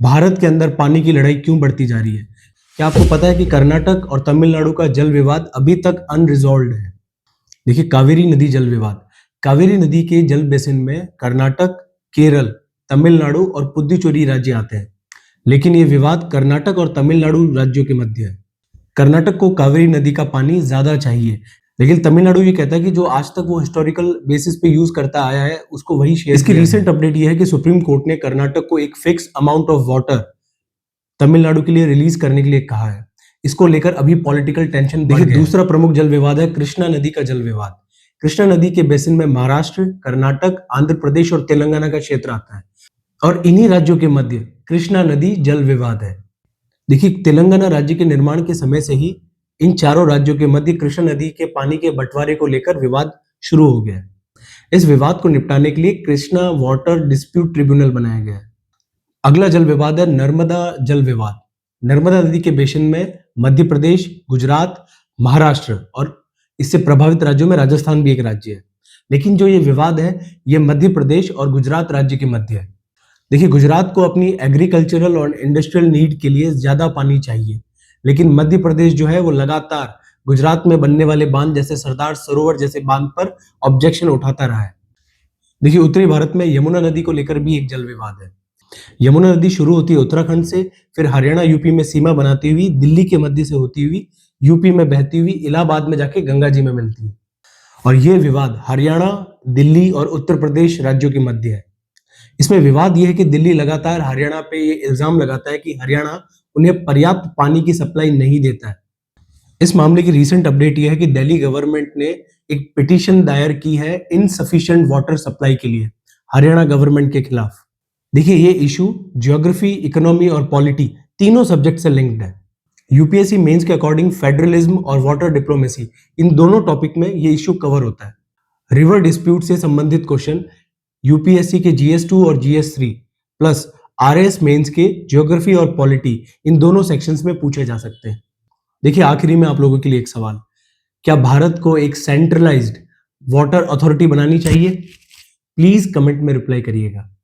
भारत के अंदर पानी की लड़ाई क्यों बढ़ती जा रही है? क्या आपको पता है कि कर्नाटक और तमिलनाडु का जल विवाद अभी तक अनरिजॉल्व्ड है? देखिए, कावेरी नदी जल विवाद। कावेरी नदी के जल बेसिन में कर्नाटक, केरल, तमिलनाडु और पुदुचेरी राज्य आते हैं। लेकिन ये विवाद कर्नाटक और तमिलनाडु राज्यों के मध्य है। कर्नाटक को कावेरी नदी का पानी ज्यादा चाहिए, लेकिन तमिलनाडु ये कहता है कि जो आज तक वो हिस्टोरिकल बेसिस पे यूज करता आया है उसको वही शेयर। इसकी रीसेंट अपडेट ये है कि सुप्रीम कोर्ट ने कर्नाटक को एक fix amount of water Tamil Nadu के लिए रिलीज करने के लिए कहा है। इसको लेकर अभी पॉलिटिकल टेंशन बढ़ गया है। दूसरा प्रमुख जल विवाद है कृष्णा नदी का जल विवाद। कृष्णा नदी के बेसिन में महाराष्ट्र, कर्नाटक, आंध्र प्रदेश और तेलंगाना का क्षेत्र आता है और इन्हीं राज्यों के मध्य कृष्णा नदी जल विवाद है। देखिए, तेलंगाना राज्य के निर्माण के समय से ही इन चारों राज्यों के मध्य कृष्णा नदी के पानी के बंटवारे को लेकर विवाद शुरू हो गया है। इस विवाद को निपटाने के लिए कृष्णा वाटर डिस्प्यूट ट्रिब्यूनल बनाया गया है। अगला जल विवाद है नर्मदा जल विवाद। नर्मदा नदी के बेसिन में मध्य प्रदेश, गुजरात, महाराष्ट्र और इससे प्रभावित राज्यों में राजस्थान भी एक राज्य है। लेकिन जो ये विवाद है ये मध्य प्रदेश और गुजरात राज्य के मध्य है। देखिए, गुजरात को अपनी एग्रीकल्चरल और इंडस्ट्रियल नीड के लिए ज्यादा पानी चाहिए, लेकिन मध्य प्रदेश जो है वो लगातार गुजरात में बनने वाले बांध जैसे सरदार सरोवर जैसे बांध पर ऑब्जेक्शन उठाता रहा है। देखिए, उत्तरी भारत में यमुना नदी को लेकर भी एक जल विवाद है। यमुना नदी शुरू होती है उत्तराखंड से, फिर हरियाणा यूपी में सीमा बनाती हुई दिल्ली के मध्य से होती हुई यूपी में बहती हुई इलाहाबाद में जाके गंगा जी में मिलती है। और ये विवाद हरियाणा, दिल्ली और उत्तर प्रदेश राज्यों के मध्य है। इसमें विवाद यह है कि दिल्ली लगातार हरियाणा पे ये इल्जाम लगाता है कि हरियाणा उन्हें पर्याप्त पानी की सप्लाई नहीं देता है। इस मामले की रीसेंट अपडेट यह है कि दिल्ली गवर्नमेंट ने एक पिटीशन दायर की है इनसफिशिएंट वाटर सप्लाई के लिए हरियाणा गवर्नमेंट के खिलाफ। देखिए, ये इशू ज्योग्राफी, इकोनॉमी और पॉलिटी तीनों सब्जेक्ट से लिंक्ड है। यूपीएससी मेंस के अकॉर्डिंग फेडरलिज्म और वाटर डिप्लोमेसी इन दोनों टॉपिक में ये इशू कवर होता है। रिवर डिस्प्यूट से संबंधित क्वेश्चन यूपीएससी के जीएस 2 और जीएस 3 प्लस आरएस मेंस के ज्योग्राफी और पॉलिटी इन दोनों सेक्शंस में पूछे जा सकते हैं। देखिए, आखिरी में आप लोगों के लिए एक सवाल, क्या भारत को एक सेंट्रलाइज्ड वाटर अथॉरिटी बनानी चाहिए? प्लीज कमेंट में रिप्लाई करिएगा।